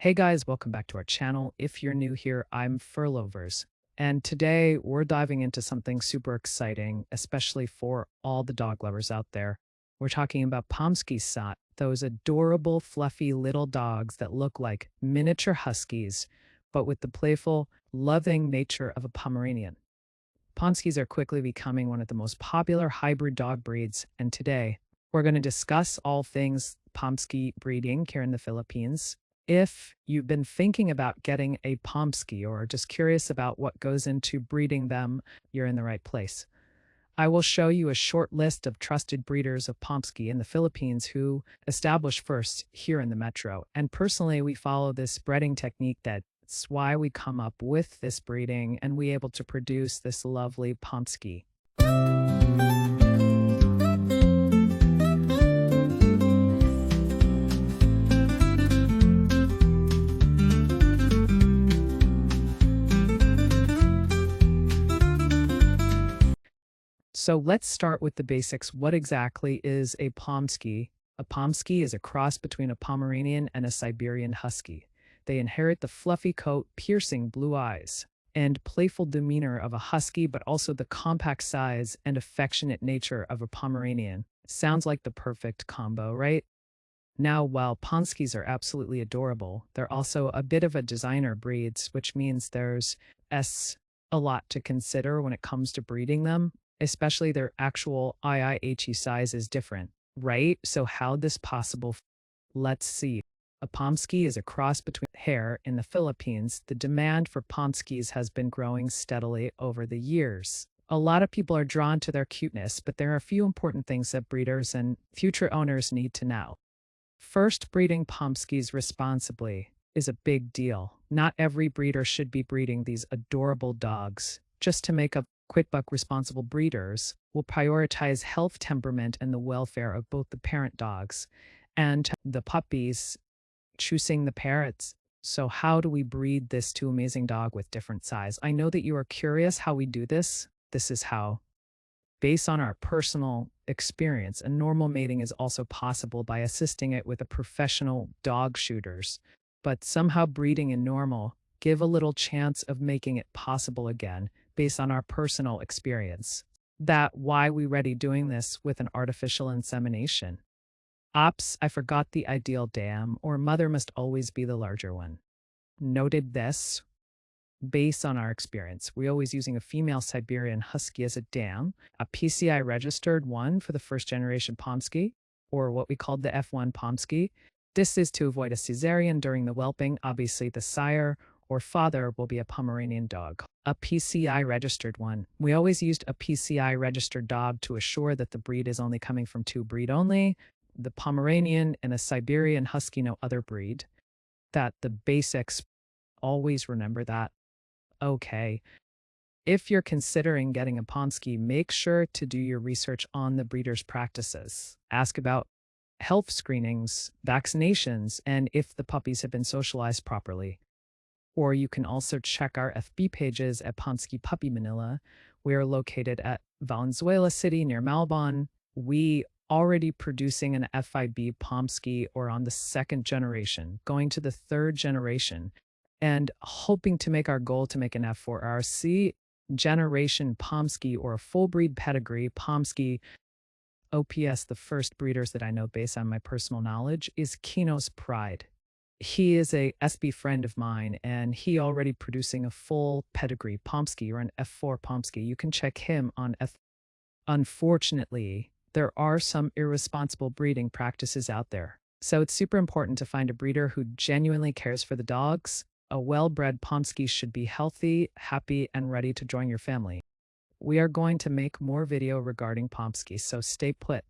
Hey guys, welcome back to our channel. If you're new here, I'm Furlovers. And today we're diving into something super exciting, especially for all the dog lovers out there. We're talking about POMSKY Sat, those adorable, fluffy little dogs that look like miniature huskies, but with the playful, loving nature of a Pomeranian. POMSKYs are quickly becoming one of the most popular hybrid dog breeds, and today we're going to discuss all things POMSKY breeding here in the Philippines. If you've been thinking about getting a POMSKY or just curious about what goes into breeding them, you're in the right place. I will show you a short list of trusted breeders of POMSKY in the Philippines who established first here in the metro. And personally, we follow this breeding technique. That's why we come up with this breeding and we able to produce this lovely POMSKY. So let's start with the basics. What exactly is a POMSKY? A POMSKY is a cross between a Pomeranian and a Siberian husky. They inherit the fluffy coat, piercing blue eyes, and playful demeanor of a husky, but also the compact size and affectionate nature of a Pomeranian. Sounds like the perfect combo, right? Now, while POMSKYs are absolutely adorable, they're also a bit of a designer breeds, which means there's a lot to consider when it comes to breeding them, especially their actual IIHE size is different, right? So how this possible? Let's see. A POMSKY is a cross between hair in the Philippines. The demand for POMSKYs has been growing steadily over the years. A lot of people are drawn to their cuteness, but there are a few important things that breeders and future owners need to know. First, breeding POMSKYs responsibly is a big deal. Not every breeder should be breeding these adorable dogs. Just to make a quick buck, responsible breeders will prioritize health, temperament, and the welfare of both the parent dogs and the puppies, choosing the parrots. So how do we breed this two amazing dog with different size? I know that you are curious how we do this. This is how. Based on our personal experience, a normal mating is also possible by assisting it with a professional dog shooters. But somehow breeding in normal give a little chance of making it possible again based on our personal experience. That why we ready doing this with an artificial insemination. Ops, I forgot the ideal dam or mother must always be the larger one. Noted this. Based on our experience, we're always using a female Siberian husky as a dam, a PCI registered one for the first generation POMSKY, or what we called the F1 POMSKY. This is to avoid a cesarean during the whelping. Obviously, the sire or father will be a Pomeranian dog. A PCI registered one. We always used a PCI registered dog to assure that the breed is only coming from two breed only, the Pomeranian and a Siberian husky, no other breed. That the basics, always remember that. Okay. If you're considering getting a POMSKY, make sure to do your research on the breeder's practices. Ask about health screenings, vaccinations, and if the puppies have been socialized properly. Or you can also check our FB pages at POMSKY Puppy Manila. We are located at Valenzuela City near Malbon. We already producing an FIB POMSKY or on the second generation, going to the third generation, and hoping to make our goal to make an F4RC generation POMSKY or a full breed pedigree POMSKY. OPS, the first breeders that I know based on my personal knowledge, is Kino's Pride. He is a SB friend of mine, and he already producing a full pedigree POMSKY or an F4 POMSKY. You can check him on F. Unfortunately, there are some irresponsible breeding practices out there. So it's super important to find a breeder who genuinely cares for the dogs. A well-bred POMSKY should be healthy, happy, and ready to join your family. We are going to make more video regarding POMSKY, so stay put.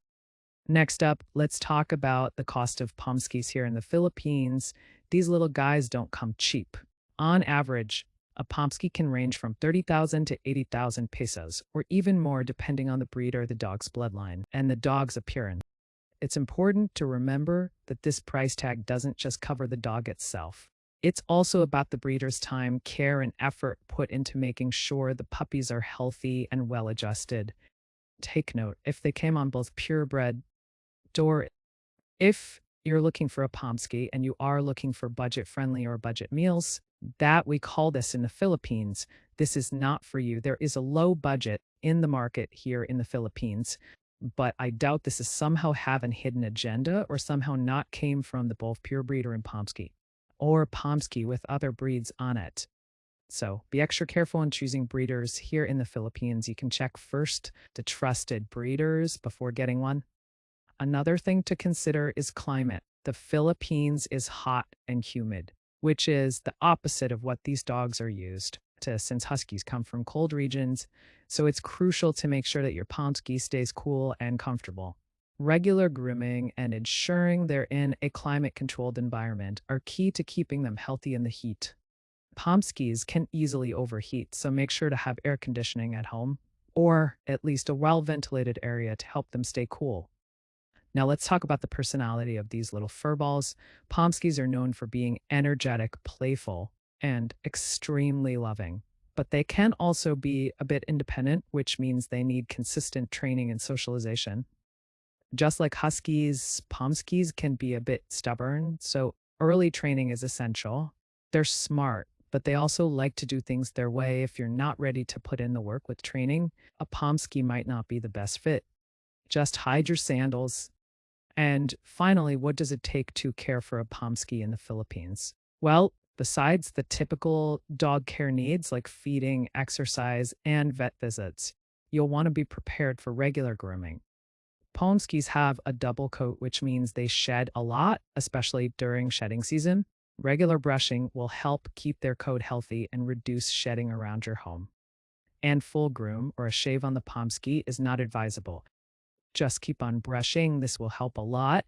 Next up, let's talk about the cost of POMSKYs here in the Philippines. These little guys don't come cheap. On average, a POMSKY can range from 30,000 to 80,000 pesos, or even more depending on the breed or the dog's bloodline and the dog's appearance. It's important to remember that this price tag doesn't just cover the dog itself. It's also about the breeder's time, care, and effort put into making sure the puppies are healthy and well-adjusted. Take note, if they came on both purebred or if you're looking for a POMSKY and you are looking for budget-friendly or budget meals, that we call this in the Philippines, this is not for you. There is a low budget in the market here in the Philippines, but I doubt this is somehow have an hidden agenda or somehow not came from the both pure breeder and POMSKY or POMSKY with other breeds on it. So be extra careful in choosing breeders here in the Philippines. You can check first the trusted breeders before getting one. Another thing to consider is climate. The Philippines is hot and humid, which is the opposite of what these dogs are used to, since Huskies come from cold regions. So it's crucial to make sure that your POMSKY stays cool and comfortable. Regular grooming and ensuring they're in a climate-controlled environment are key to keeping them healthy in the heat. POMSKYs can easily overheat, so make sure to have air conditioning at home, or at least a well-ventilated area to help them stay cool. Now let's talk about the personality of these little furballs. POMSKYs are known for being energetic, playful, and extremely loving. But they can also be a bit independent, which means they need consistent training and socialization. Just like Huskies, POMSKYs can be a bit stubborn, so early training is essential. They're smart, but they also like to do things their way. If you're not ready to put in the work with training, a POMSKY might not be the best fit. Just hide your sandals. And finally, what does it take to care for a POMSKY in the Philippines? Well, besides the typical dog care needs like feeding, exercise, and vet visits, you'll want to be prepared for regular grooming. POMSKYs have a double coat, which means they shed a lot, especially during shedding season. Regular brushing will help keep their coat healthy and reduce shedding around your home. And full groom or a shave on the POMSKY is not advisable. Just keep on brushing. This will help a lot.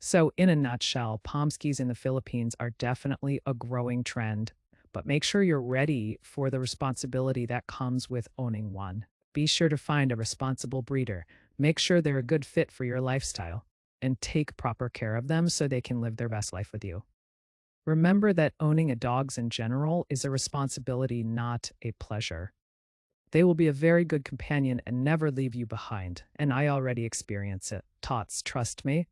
So in a nutshell, POMSKYs in the Philippines are definitely a growing trend, but make sure you're ready for the responsibility that comes with owning one. Be sure to find a responsible breeder. Make sure they're a good fit for your lifestyle and take proper care of them so they can live their best life with you. Remember that owning a dog in general is a responsibility, not a pleasure. They will be a very good companion and never leave you behind, and I already experience it. Tots, trust me.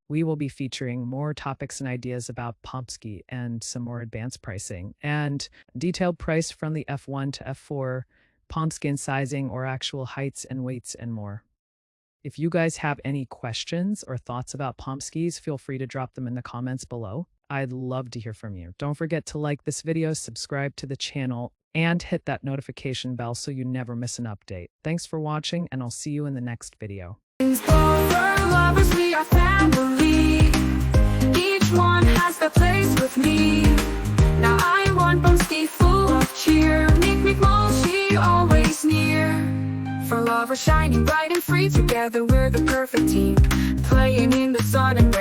We will be featuring more topics and ideas about POMSKY and some more advanced pricing and detailed price from the F1 to F4, POMSKY sizing or actual heights and weights and more. If you guys have any questions or thoughts about POMSKYs, feel free to drop them in the comments below. I'd love to hear from you. Don't forget to like this video, subscribe to the channel, and hit that notification bell so you never miss an update. Thanks for watching, and I'll see you in the next video. Furlovers, we are family. Each one has a place with me. Now I want POMSKY full of cheer. Make she always near. Furlovers shining bright and free. Together we're the perfect team. Playing in the sun and